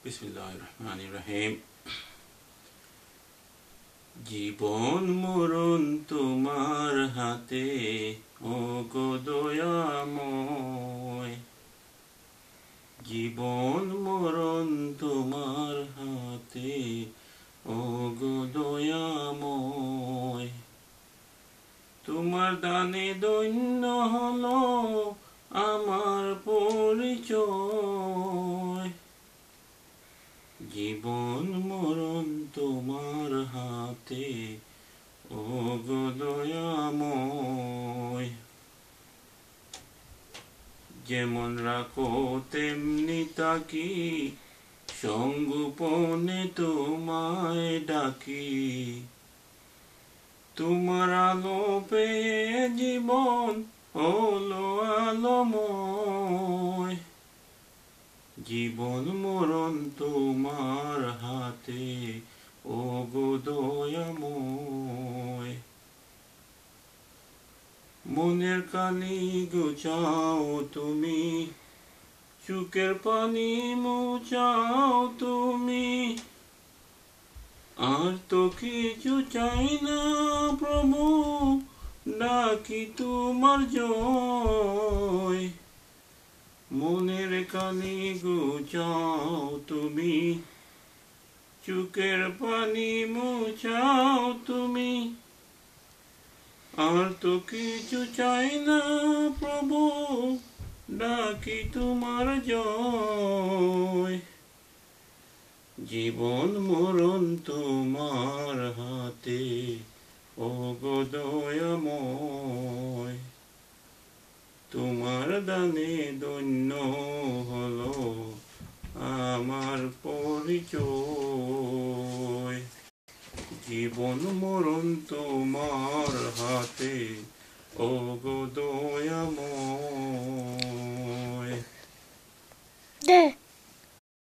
বিসমিল্লাহির রহমানির রহিম। জীবন মরণ তোমার হাতে, ওগো দয়াময়। জীবন মরণ তোমার হাতে, ওগো দয়াময়। তোমার দানে দৈন্য হলো আমার পরিচয়। জীবন মরণ তোমার হাতে, ওগো দয়াময়। যেমন রাখো তেমনি তাকি, সঙ্গোপনে তোমায় ডাকি। তোমার আলো পেয়ে জীবন হলো আলোময়। জীবন মরণ তোমার হাতে, ওগো দয়াময়। মনের কালি গুছাও তুমি, চোখের পানি মুছাও তুমি। আর তো কিছু চাই না প্রভু, ডাকি তোমার জয়। মনের কালি গুছাও তুমি, চোখের পানি মুছাও তুমি। আর তো কিছু চাই না প্রভু, ডাকি তোমার জয়। জীবন মরণ তোমার হাতে, ওগো দয়াময়। তোমার দানে দৈন্য হলো আমার পরিচয়। জীবন মরণ তোমার হাতে, ওগো দয়াময়।